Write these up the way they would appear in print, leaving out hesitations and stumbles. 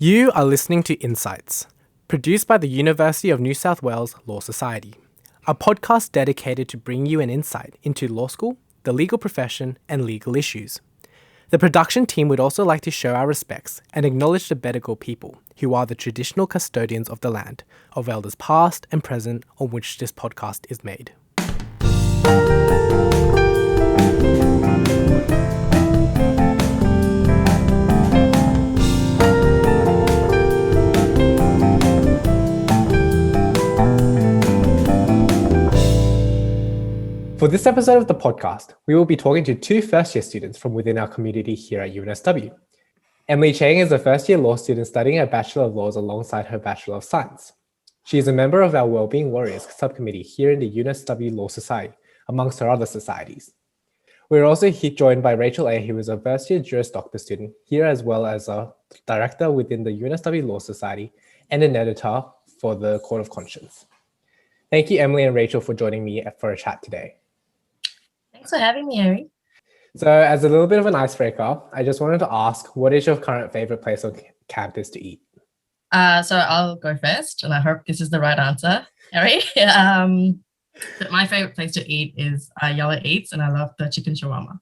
You are listening to InCites, produced by the University of New South Wales Law Society, a podcast dedicated to bring you an insight into law school, the legal profession, and legal issues. The production team would also like to show our respects and acknowledge the Bedegal people, who are the traditional custodians of the land, of elders past and present on which this podcast is made. For this episode of the podcast, we will be talking to two first-year students from within our community here at UNSW. Emily Chang is a first-year law student studying a Bachelor of Laws alongside her Bachelor of Science. She is a member of our Wellbeing Warriors Subcommittee here in the UNSW Law Society, amongst her other societies. We're also joined by Rachel A., who is a first-year Juris Doctor student here, as well as a director within the UNSW Law Society and an editor for the Court of Conscience. Thank you, Emily and Rachel, for joining me for a chat today. Thanks for having me, Harry. So as a little bit of an icebreaker, I just wanted to ask, what is your current favorite place on campus to eat? So I'll go first, and I hope this is the right answer, Harry. But my favorite place to eat is Yellow Eats, and I love the chicken shawarma.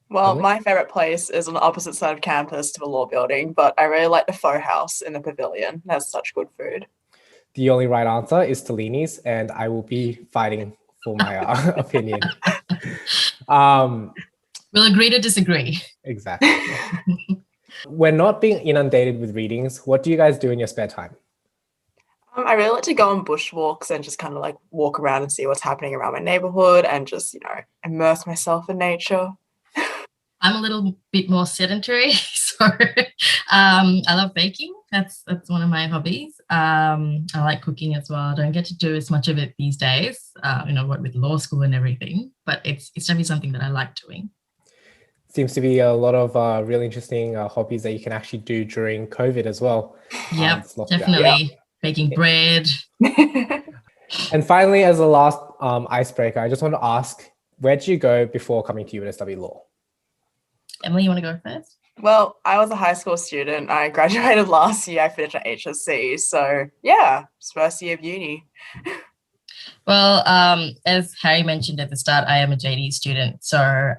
Well, my favorite place is on the opposite side of campus to the law building, but I really like the Faux House in the pavilion. It has such good food. The only right answer is Tellini's, and I will be fighting for my opinion. We'll agree to disagree. Exactly. When not being inundated with readings, what do you guys do in your spare time? I really like to go on bushwalks and just kind of like walk around and see what's happening around my neighborhood and just, immerse myself in nature. I'm a little bit more sedentary, so I love baking. That's one of my hobbies. I like cooking as well. I don't get to do as much of it these days, what with law school and everything, but it's definitely something that I like doing. Seems to be a lot of really interesting hobbies that you can actually do during COVID as well. Yep, definitely. Yep. Baking bread. And finally, as a last icebreaker, I just want to ask, where did you go before coming to UNSW Law? Emily, you want to go first? Well, I was a high school student. I graduated last year. I finished at HSC. So, yeah, it's first year of uni. Well, as Harry mentioned at the start, I am a JD student. So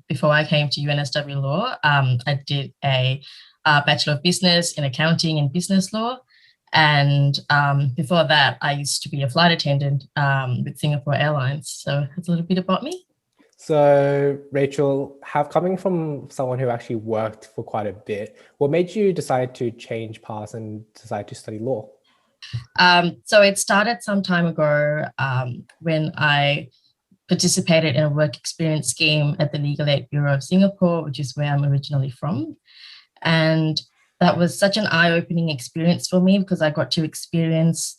before I came to UNSW Law, I did a Bachelor of Business in Accounting and Business Law. And before that, I used to be a flight attendant with Singapore Airlines. So that's a little bit about me. So, Rachel, coming from someone who actually worked for quite a bit, what made you decide to change paths and decide to study law? So it started some time ago when I participated in a work experience scheme at the Legal Aid Bureau of Singapore, which is where I'm originally from. And that was such an eye-opening experience for me because I got to experience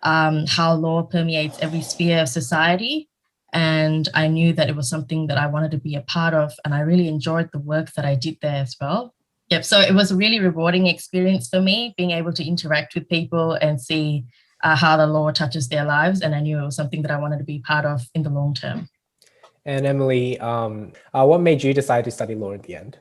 how law permeates every sphere of society. And I knew that it was something that I wanted to be a part of, and I really enjoyed the work that I did there as well. Yep, so it was a really rewarding experience for me, being able to interact with people and see how the law touches their lives, and I knew it was something that I wanted to be part of in the long term. And Emily, what made you decide to study law in the end?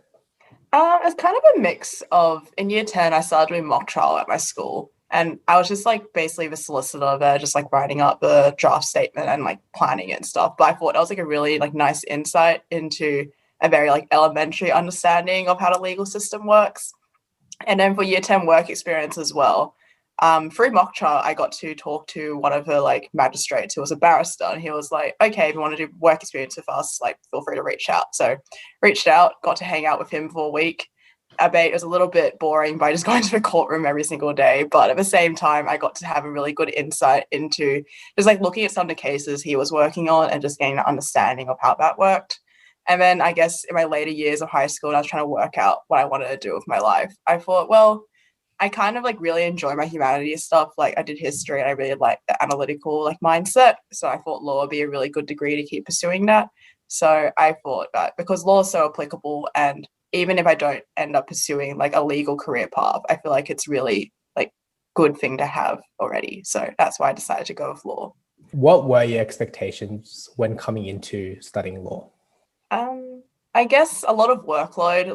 It's kind of a mix of, in year 10, I started doing mock trial at my school. And I was just basically the solicitor there, just writing up the draft statement and planning it and stuff. But I thought that was a really nice insight into a very elementary understanding of how the legal system works. And then for year 10 work experience as well, through mock trial, I got to talk to one of her magistrates who was a barrister. And he was like, okay, if you want to do work experience with us, feel free to reach out. So reached out, got to hang out with him for a week. I bet it was a little bit boring by just going to the courtroom every single day. But at the same time, I got to have a really good insight into just looking at some of the cases he was working on and just getting an understanding of how that worked. And then I guess in my later years of high school, I was trying to work out what I wanted to do with my life. I thought, well, I kind of really enjoy my humanities stuff. I did history and I really like the analytical mindset. So I thought law would be a really good degree to keep pursuing that. So I thought that because law is so applicable, and even if I don't end up pursuing a legal career path, I feel it's really good thing to have already. So that's why I decided to go with law. What were your expectations when coming into studying law? I guess a lot of workload.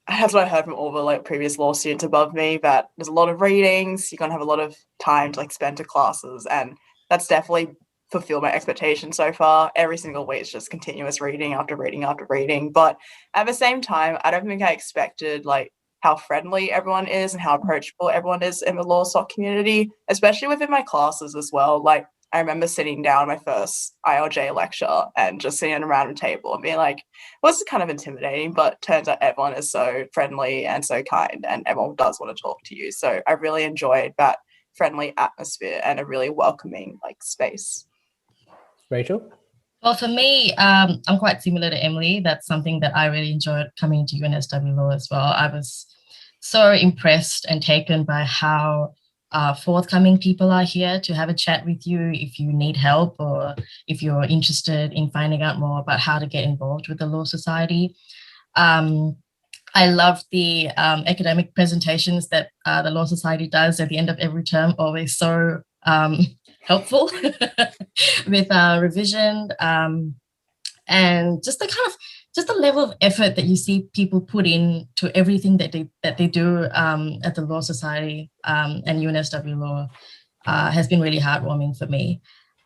that's what I heard from all the like previous law students above me, that there's a lot of readings, you're gonna have a lot of time to like spend to classes, and that's definitely fulfilled my expectations so far. Every single week it's just continuous reading after reading after reading. But at the same time, I don't think I expected like how friendly everyone is and how approachable everyone is in the LawSoc community, especially within my classes as well. Like I remember sitting down my first ILJ lecture and just sitting around a table and being like, well, this is kind of intimidating, but turns out everyone is so friendly and so kind and everyone does want to talk to you. So I really enjoyed that friendly atmosphere and a really welcoming like space. Rachel? Well, for me, I'm quite similar to Emily. That's something that I really enjoyed coming to UNSW Law as well. I was so impressed and taken by how forthcoming people are here to have a chat with you if you need help or if you're interested in finding out more about how to get involved with the Law Society. I love the academic presentations that the Law Society does at the end of every term, always so helpful with revision and just the level of effort that you see people put in to everything that they do at the Law Society and UNSW Law has been really heartwarming for me.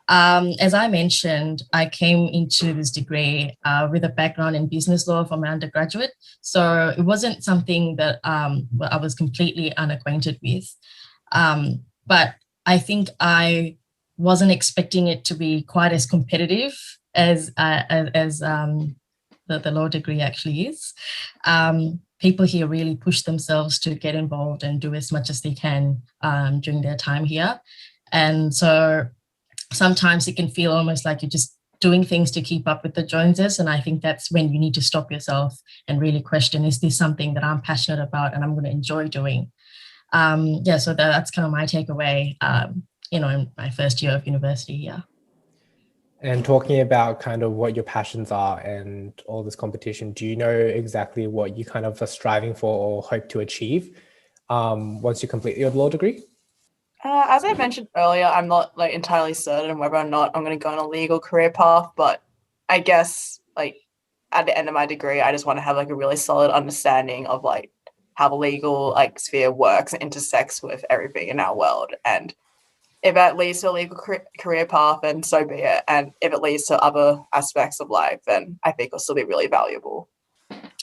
As I mentioned, I came into this degree with a background in business law from my undergraduate, so it wasn't something that I was completely unacquainted with. But I think I wasn't expecting it to be quite as competitive as the law degree actually is. People here really push themselves to get involved and do as much as they can during their time here. And so sometimes it can feel almost like you're just doing things to keep up with the Joneses. And I think that's when you need to stop yourself and really question, is this something that I'm passionate about and I'm going to enjoy doing? So that's kind of my takeaway, in my first year of university here. And talking about kind of what your passions are and all this competition, do you know exactly what you kind of are striving for or hope to achieve once you complete your law degree? As I mentioned earlier, I'm not like entirely certain whether or not I'm going to go on a legal career path, but I guess like at the end of my degree, I just want to have like a really solid understanding of like how the legal like sphere works and intersects with everything in our world. And if that leads to a legal career path, then so be it. And if it leads to other aspects of life, then I think it'll still be really valuable.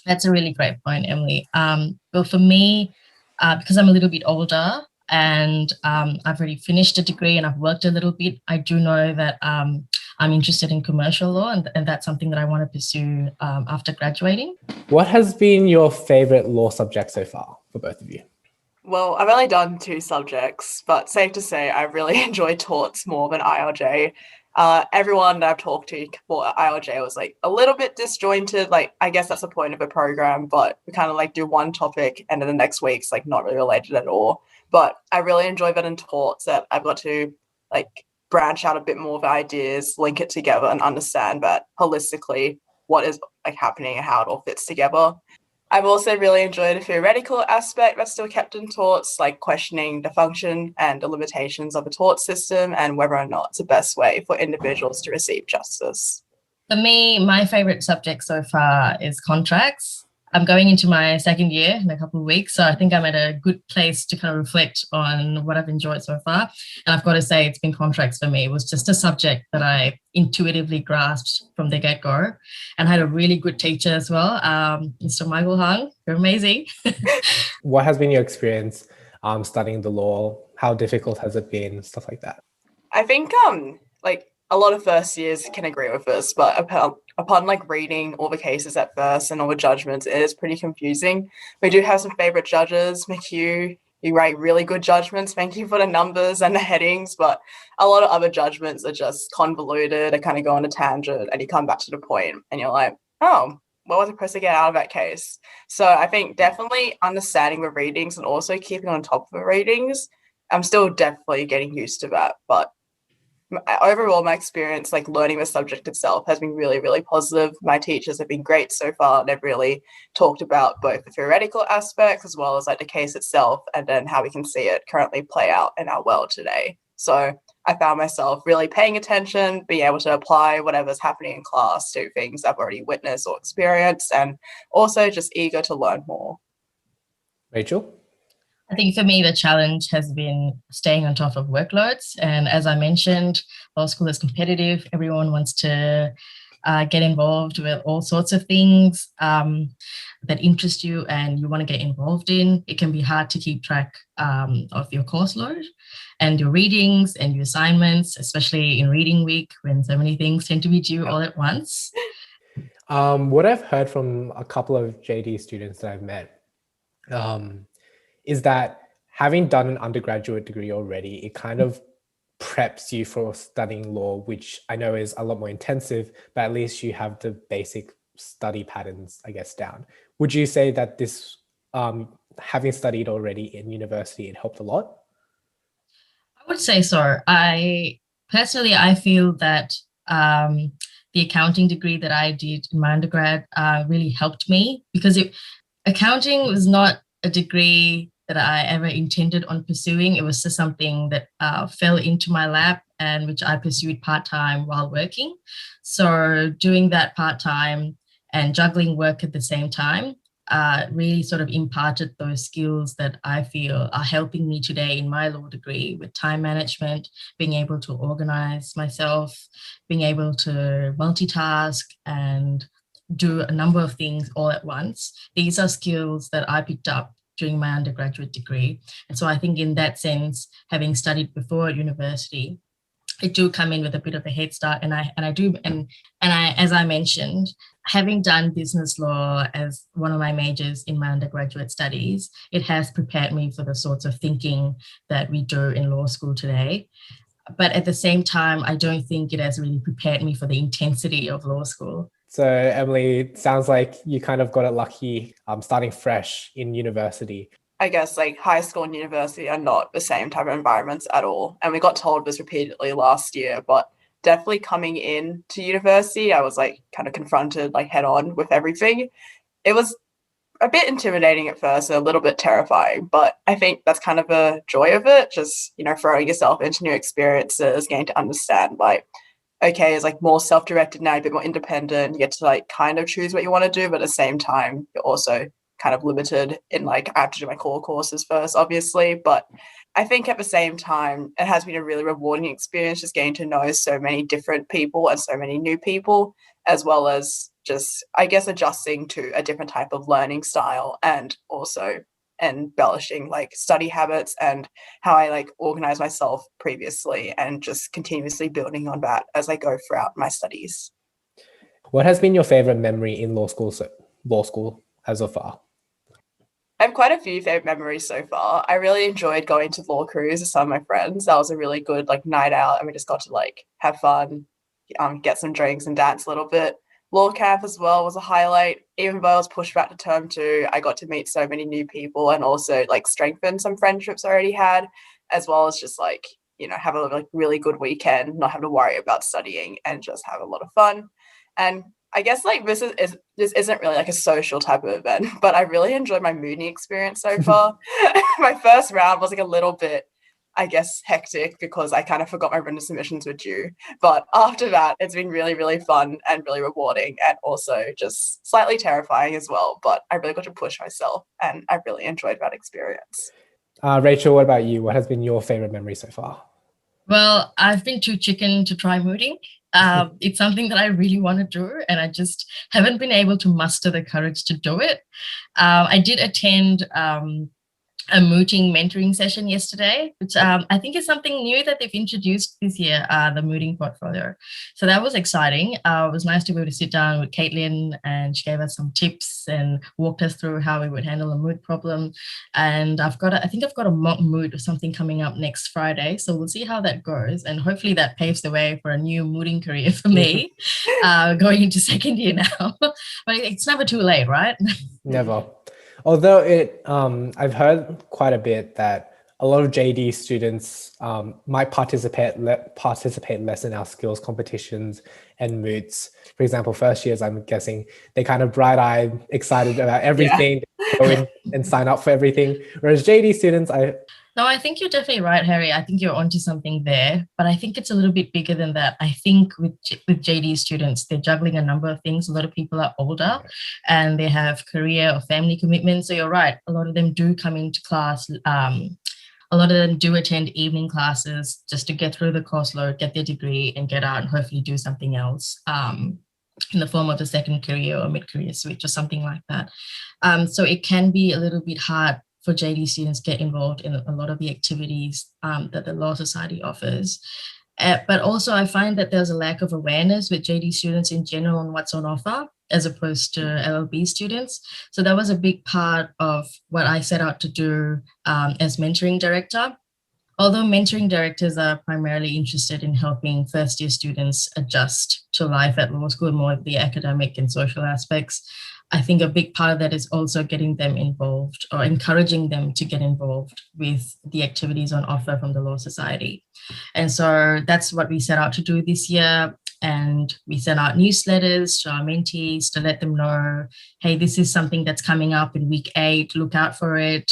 That's a really great point, Emily. Well, for me, because I'm a little bit older and I've already finished a degree and I've worked a little bit, I do know that I'm interested in commercial law and that's something that I want to pursue after graduating. What has been your favorite law subject so far for both of you? Well, I've only done 2 subjects, but safe to say I really enjoy torts more than ILJ. Everyone that I've talked to for ILJ was like a little bit disjointed. Like, I guess that's the point of a program, but we kind of like do one topic and then the next week's like not really related at all. But I really enjoy that in torts that I've got to like branch out a bit more of ideas, link it together and understand that holistically what is like happening and how it all fits together. I've also really enjoyed a theoretical aspect that's still kept in torts, like questioning the function and the limitations of a tort system and whether or not it's the best way for individuals to receive justice. For me, my favorite subject so far is contracts. I'm going into my second year in a couple of weeks, so I think I'm at a good place to kind of reflect on what I've enjoyed so far. And I've got to say, it's been contracts for me. It was just a subject that I intuitively grasped from the get-go, and I had a really good teacher as well, Mr. Michael Hung. You're amazing. What has been your experience studying the law? How difficult has it been? Stuff like that. I think like a lot of first years can agree with this, but upon like reading all the cases at first and all the judgments, it is pretty confusing. We do have some favorite judges. McHugh, you write really good judgments. Thank you for the numbers and the headings, but a lot of other judgments are just convoluted. They kind of go on a tangent and you come back to the point and you're like, oh, what was I supposed to get out of that case? So I think definitely understanding the readings and also keeping on top of the readings, I'm still definitely getting used to that. But overall, my experience, like learning the subject itself, has been really, really positive. My teachers have been great so far. They've really talked about both the theoretical aspects as well as like the case itself and then how we can see it currently play out in our world today. So I found myself really paying attention, being able to apply whatever's happening in class to things I've already witnessed or experienced, and also just eager to learn more. Rachel? I think for me, the challenge has been staying on top of workloads. And as I mentioned, law school is competitive. Everyone wants to get involved with all sorts of things that interest you and you want to get involved in. It can be hard to keep track of your course load and your readings and your assignments, especially in reading week when so many things tend to be due all at once. What I've heard from a couple of JD students that I've met is that having done an undergraduate degree already, it kind of preps you for studying law, which I know is a lot more intensive, but at least you have the basic study patterns, I guess, down. Would you say that this, having studied already in university, it helped a lot? I would say so. I feel that the accounting degree that I did in my undergrad really helped me because accounting was not a degree that I ever intended on pursuing. It was just something that fell into my lap and which I pursued part-time while working. So doing that part-time and juggling work at the same time really sort of imparted those skills that I feel are helping me today in my law degree with time management, being able to organize myself, being able to multitask and do a number of things all at once. These are skills that I picked up during my undergraduate degree. And so I think in that sense, having studied before at university, I do come in with a bit of a head start. And I as I mentioned, having done business law as one of my majors in my undergraduate studies, it has prepared me for the sorts of thinking that we do in law school today. But at the same time, I don't think it has really prepared me for the intensity of law school. So Emily, it sounds like you kind of got it lucky starting fresh in university. I guess like high school and university are not the same type of environments at all. And we got told this repeatedly last year, but definitely coming in to university, I was like kind of confronted like head on with everything. It was a bit intimidating at first, a little bit terrifying, but I think that's kind of a joy of it. Just, throwing yourself into new experiences, getting to understand like, okay, it's like more self-directed now, a bit more independent. You get to like kind of choose what you want to do, but at the same time, you're also kind of limited in like, I have to do my core courses first, obviously. But I think at the same time, it has been a really rewarding experience just getting to know so many different people and so many new people, as well as just, I guess, adjusting to a different type of learning style and also embellishing like study habits and how I like organize myself previously and just continuously building on that as I go throughout my studies. What has been your favorite memory in law school as of far? I have quite a few favorite memories so far. I really enjoyed going to law cruise with some of my friends. That was a really good like night out and we just got to like have fun, get some drinks and dance a little bit. Law camp as well was a highlight. Even though I was pushed back to term 2, I got to meet so many new people and also like strengthen some friendships I already had, as well as just like, have a like really good weekend, not have to worry about studying and just have a lot of fun. And I guess like this isn't really like a social type of event, but I really enjoyed my mooning experience so far. My first round was like a little bit, I guess, hectic because I kind of forgot my written submissions were due. But after that, it's been really, really fun and really rewarding and also just slightly terrifying as well. But I really got to push myself and I really enjoyed that experience. Rachel, what about you? What has been your favorite memory so far? Well, I've been too chicken to try mooting. It's something that I really want to do and I just haven't been able to muster the courage to do it. I did attend a mooting mentoring session yesterday, which I think is something new that they've introduced this year, the mooting portfolio. So that was exciting. It was nice to be able to sit down with Caitlin and she gave us some tips and walked us through how we would handle a moot problem. And I think I've got a mock moot or something coming up next Friday. So we'll see how that goes. And hopefully that paves the way for a new mooting career for me, going into second year now. But it's never too late, right? Never. Although I've heard quite a bit that a lot of JD students might participate less in our skills competitions and moots. For example, first years, I'm guessing they kind of bright-eyed, excited about everything, go in and sign up for everything. Whereas JD students, No, I think you're definitely right, Harry. I think you're onto something there, but I think it's a little bit bigger than that. I think with JD students, they're juggling a number of things. A lot of people are older and they have career or family commitments. So you're right. A lot of them do come into class. A lot of them do attend evening classes just to get through the course load, get their degree, and get out and hopefully do something else. In the form of a second career or mid-career switch or something like that. So it can be a little bit hard for JD students to get involved in a lot of the activities that the Law Society offers. But also I find that there's a lack of awareness with JD students in general on what's on offer, as opposed to LLB students. So that was a big part of what I set out to do as mentoring director. Although mentoring directors are primarily interested in helping first-year students adjust to life at law school, more of the academic and social aspects, I think a big part of that is also getting them involved or encouraging them to get involved with the activities on offer from the Law Society. And so that's what we set out to do this year. And we sent out newsletters to our mentees to let them know, hey, this is something that's coming up in week 8, look out for it.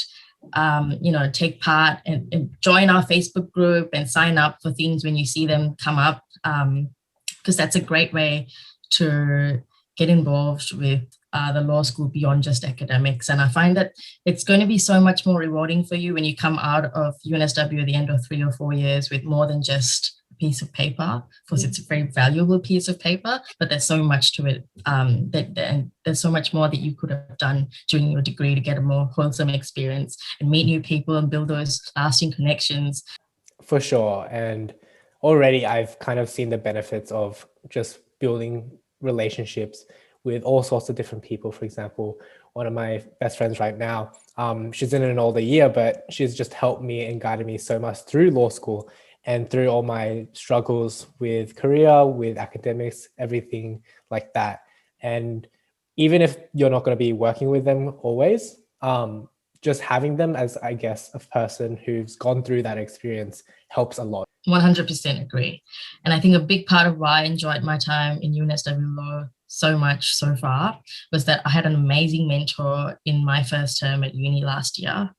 Take part and join our Facebook group and sign up for things when you see them come up, because that's a great way to get involved with the law school beyond just academics. And I find that it's going to be so much more rewarding for you when you come out of UNSW at the end of 3 or 4 years with more than just a piece of paper. Of course, it's a very valuable piece of paper, but there's so much to it. And there's so much more that you could have done during your degree to get a more wholesome experience and meet new people and build those lasting connections. For sure. And already I've kind of seen the benefits of just building relationships with all sorts of different people. For example, one of my best friends right now, she's in an older year, but she's just helped me and guided me so much through law school and through all my struggles with career, with academics, everything like that. And even if you're not going to be working with them always, just having them as, I guess, a person who's gone through that experience helps a lot. 100% agree. And I think a big part of why I enjoyed my time in UNSW Law so much so far was that I had an amazing mentor in my first term at uni last year.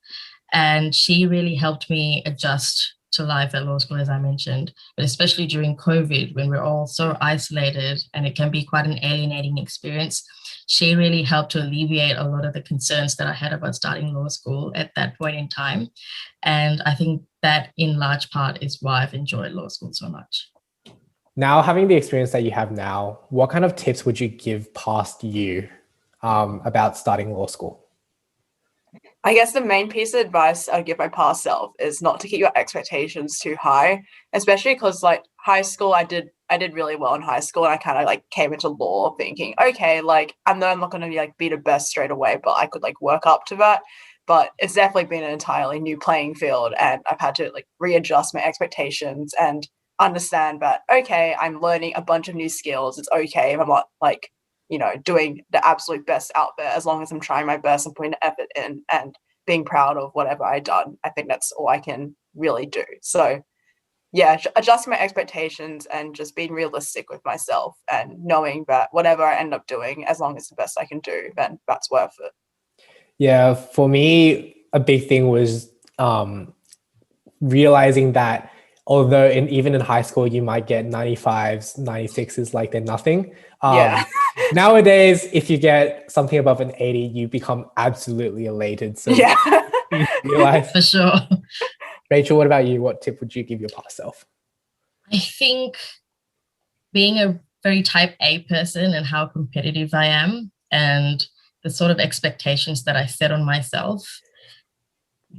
And she really helped me adjust to life at law school, as I mentioned, but especially during COVID, when we're all so isolated and it can be quite an alienating experience. She really helped to alleviate a lot of the concerns that I had about starting law school at that point in time. And I think that in large part is why I've enjoyed law school so much. Now, having the experience that you have now, what kind of tips would you give past you about starting law school? I guess the main piece of advice I'd give my past self is not to keep your expectations too high, especially because like high school, I did really well in high school, and I kind of like came into law thinking, okay, like I know I'm not going to be the best straight away, but I could like work up to that. But it's definitely been an entirely new playing field, and I've had to like readjust my expectations and understand that, okay, I'm learning a bunch of new skills. It's okay if I'm not doing the absolute best out there, as long as I'm trying my best and putting the effort in and being proud of whatever I've done. I think that's all I can really do. So yeah, adjusting my expectations and just being realistic with myself and knowing that whatever I end up doing, as long as it's the best I can do, then that's worth it. Yeah, for me, a big thing was realizing that although even in high school, you might get 95s, 96s like they're nothing. Nowadays, if you get something above an 80, you become absolutely elated. So yeah, you realize. For sure. Rachel, what about you? What tip would you give your past self? I think being a very type A person and how competitive I am and the sort of expectations that I set on myself,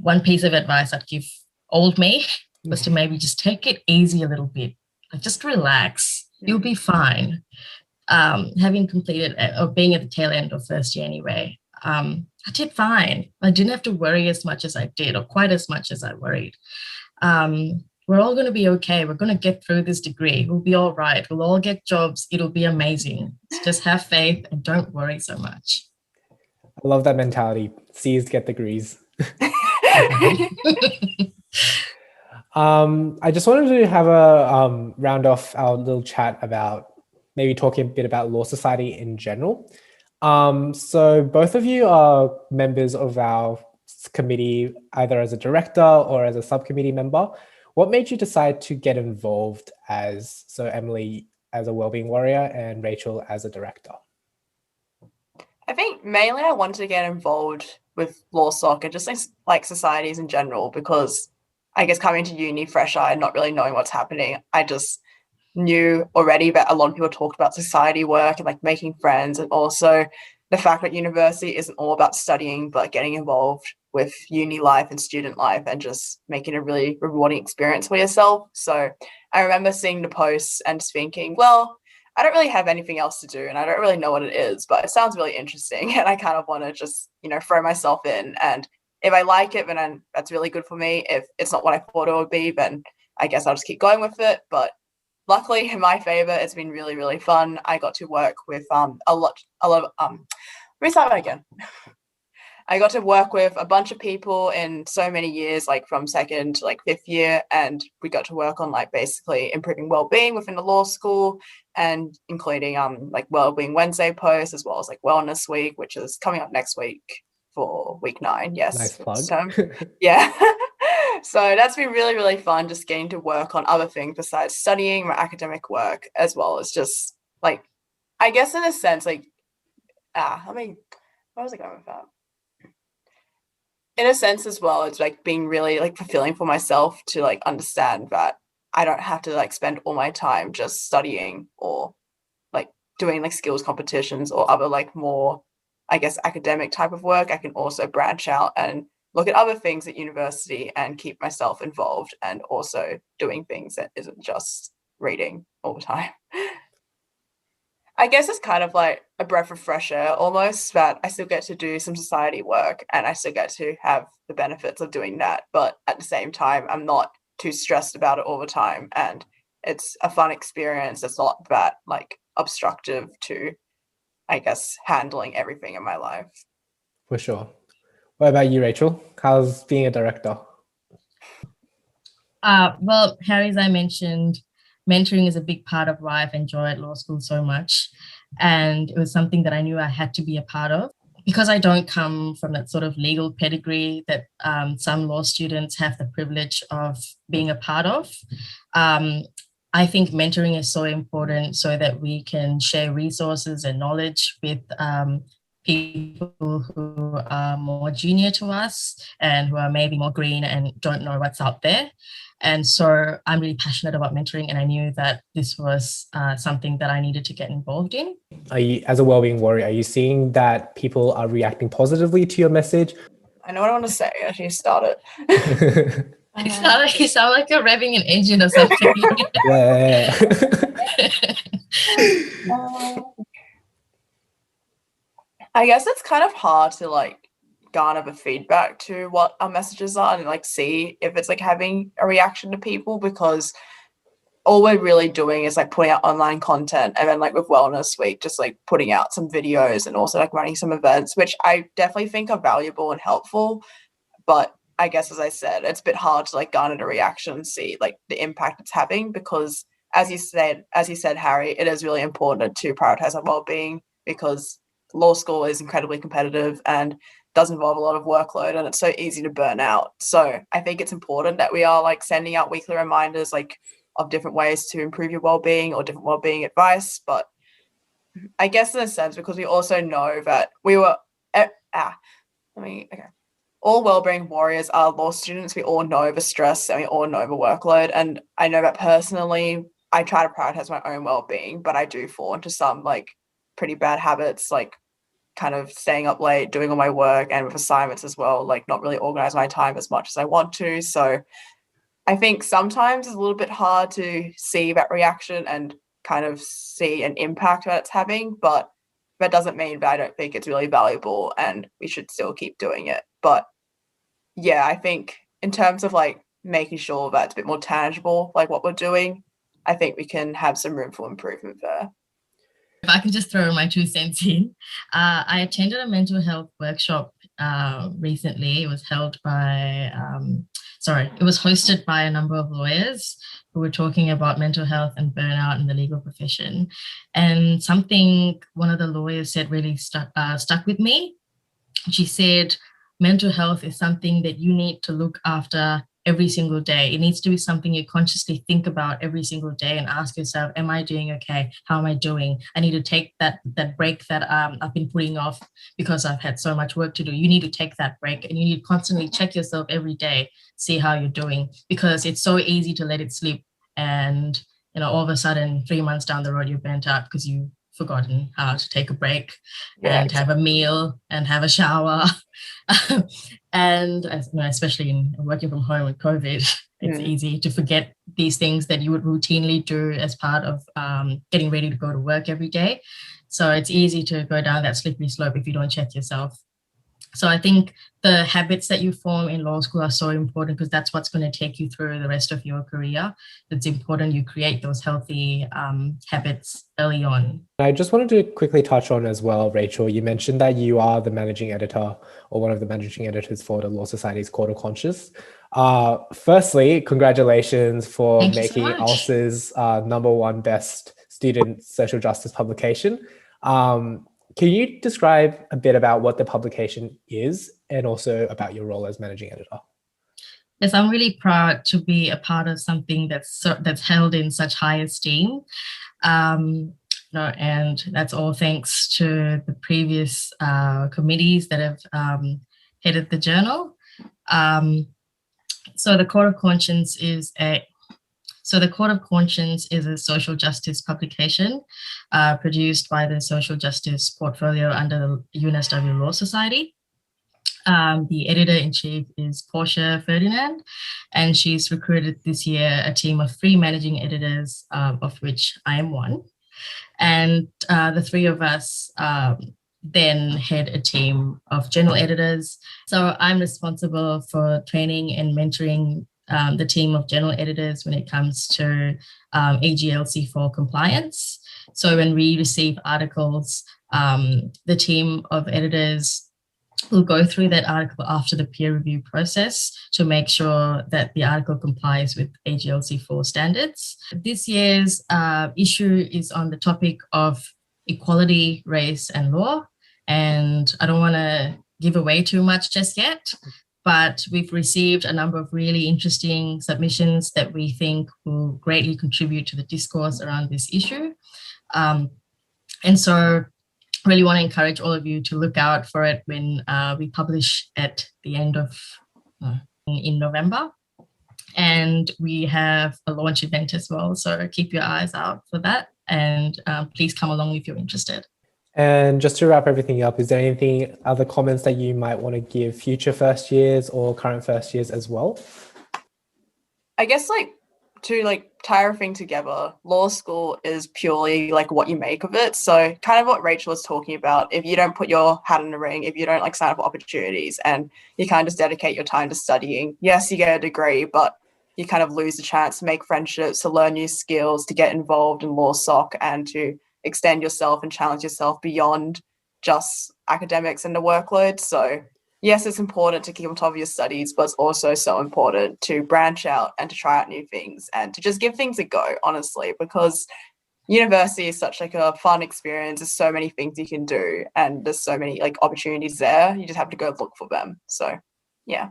one piece of advice I'd give old me was to maybe just take it easy a little bit. Like just relax. You'll be fine. Having completed or being at the tail end of first year anyway, I did fine. I didn't have to worry as much as I did, or quite as much as I worried. We're all going to be okay. We're going to get through this degree. We'll be all right. We'll all get jobs. It'll be amazing. Just have faith and don't worry so much. I love that mentality. C's get degrees. I just wanted to have a round off our little chat about maybe talking a bit about Law Society in general. So both of you are members of our committee either as a director or as a subcommittee member. What made you decide to get involved so Emily as a Wellbeing Warrior and Rachel as a director? I think mainly I wanted to get involved with LawSoc and just like societies in general, because I guess coming to uni fresh eye and not really knowing what's happening, I just knew already that a lot of people talked about society work and like making friends, and also the fact that university isn't all about studying but getting involved with uni life and student life and just making a really rewarding experience for yourself. So I remember seeing the posts and just thinking, well, I don't really have anything else to do and I don't really know what it is, but it sounds really interesting and I kind of want to just, throw myself in. And if I like it, then that's really good for me. If it's not what I thought it would be, then I guess I'll just keep going with it. But luckily, in my favor, it's been really, really fun. I got to work with a lot of restart that again. I got to work with a bunch of people in so many years, like from second to like fifth year, and we got to work on like basically improving well-being within the law school, and including like Wellbeing Wednesday posts, as well as like Wellness Week, which is coming up next week for week 9. Yes, nice plug. So, yeah. So that's been really, really fun, just getting to work on other things besides studying my academic work, as well as just like, I guess in a sense, like, where was I going with that? In a sense as well, it's like being really like fulfilling for myself to like understand that I don't have to like spend all my time just studying or like doing like skills competitions or other like more, I guess, academic type of work. I can also branch out and look at other things at university and keep myself involved, and also doing things that isn't just reading all the time. I guess it's kind of like a breath of fresh air almost, that I still get to do some society work and I still get to have the benefits of doing that. But at the same time, I'm not too stressed about it all the time. And it's a fun experience. It's not that like obstructive to, I guess, handling everything in my life. For sure. What about you, Rachel? How's being a director? Well, Harry, as I mentioned, mentoring is a big part of why I've enjoyed law school so much. And it was something that I knew I had to be a part of. Because I don't come from that sort of legal pedigree that some law students have the privilege of being a part of, I think mentoring is so important so that we can share resources and knowledge with people who are more junior to us and who are maybe more green and don't know what's out there. And so I'm really passionate about mentoring, and I knew that this was something that I needed to get involved in. As a Wellbeing Warrior, are you seeing that people are reacting positively to your message? I know what I want to say. Actually, start it. You sound like you're revving an engine or something. Yeah. I guess it's kind of hard to like garner the feedback to what our messages are and like see if it's like having a reaction to people, because all we're really doing is like putting out online content, and then like with Wellness Week, just like putting out some videos and also like running some events, which I definitely think are valuable and helpful. But I guess, as I said, it's a bit hard to like garner a reaction and see like the impact it's having, because as you said, Harry, it is really important to prioritize our well-being, because law school is incredibly competitive and does involve a lot of workload, and it's so easy to burn out. So I think it's important that we are like sending out weekly reminders like of different ways to improve your well-being or different well-being advice. But I guess in a sense, because we also know that we were all Wellbeing Warriors are law students. We all know the stress and we all know the workload. And I know that personally, I try to prioritize my own well-being, but I do fall into some like pretty bad habits, like kind of staying up late, doing all my work, and with assignments as well, like not really organize my time as much as I want to. So I think sometimes it's a little bit hard to see that reaction and kind of see an impact that it's having, but that doesn't mean that I don't think it's really valuable and we should still keep doing it. But yeah, I think in terms of like making sure that it's a bit more tangible, like what we're doing, I think we can have some room for improvement there. If I can just throw my 2 cents in, I attended a mental health workshop recently. It was hosted by a number of lawyers who were talking about mental health and burnout in the legal profession. And something one of the lawyers said really stuck with me. She said, mental health is something that you need to look after every single day. It needs to be something you consciously think about every single day and ask yourself, am I doing okay? How am I doing? I need to take that break that I've been putting off because I've had so much work to do. You need to take that break, and you need to constantly check yourself every day, see how you're doing, because it's so easy to let it slip. And, all of a sudden, 3 months down the road, you're burnt out because you've forgotten how to take a break and have a meal and have a shower. And especially in working from home with COVID, it's easy to forget these things that you would routinely do as part of getting ready to go to work every day. So it's easy to go down that slippery slope if you don't check yourself. So I think the habits that you form in law school are so important, because that's what's going to take you through the rest of your career. It's important you create those healthy habits early on. I just wanted to quickly touch on as well, Rachel, you mentioned that you are the managing editor or one of the managing editors for the Law Society's Court of Conscience. Firstly, congratulations for making ALSA's #1 best student social justice publication. Can you describe a bit about what the publication is and also about your role as managing editor? Yes, I'm really proud to be a part of something that's held in such high esteem. And that's all thanks to the previous committees that have headed the journal. So the Court of Conscience is a social justice publication produced by the Social Justice Portfolio under the UNSW Law Society. The editor-in-chief is Portia Ferdinand, and she's recruited this year a team of 3 managing editors, of which I am one. And the 3 of us then head a team of general editors. So I'm responsible for training and mentoring the team of general editors when it comes to AGLC4 compliance. So when we receive articles, the team of editors will go through that article after the peer review process to make sure that the article complies with AGLC4 standards. This year's issue is on the topic of equality, race, and law. And I don't want to give away too much just yet, but we've received a number of really interesting submissions that we think will greatly contribute to the discourse around this issue. And so really want to encourage all of you to look out for it when we publish at the end of, in November. And we have a launch event as well, so keep your eyes out for that, and please come along if you're interested. And just to wrap everything up, is there anything, other comments that you might want to give future first years or current first years as well? I guess to tie everything together, law school is purely what you make of it. So kind of what Rachel was talking about, if you don't put your hat in the ring, if you don't sign up for opportunities and you kind of just dedicate your time to studying, yes, you get a degree, but you kind of lose the chance to make friendships, to learn new skills, to get involved in LawSoc, and to extend yourself and challenge yourself beyond just academics and the workload. So yes, it's important to keep on top of your studies, but it's also so important to branch out and to try out new things and to just give things a go, honestly, because university is such a fun experience. There's so many things you can do and there's so many opportunities there. You just have to go look for them. So yeah.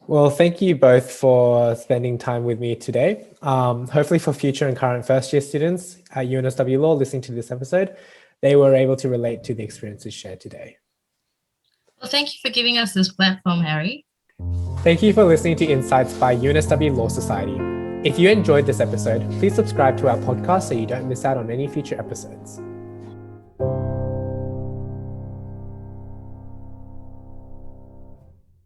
Well, thank you both for spending time with me today. Hopefully for future and current first year students at UNSW Law listening to this episode, they were able to relate to the experiences shared today. Well, thank you for giving us this platform, Harry. Thank you for listening to InCites by UNSW Law Society. If you enjoyed this episode, please subscribe to our podcast so you don't miss out on any future episodes.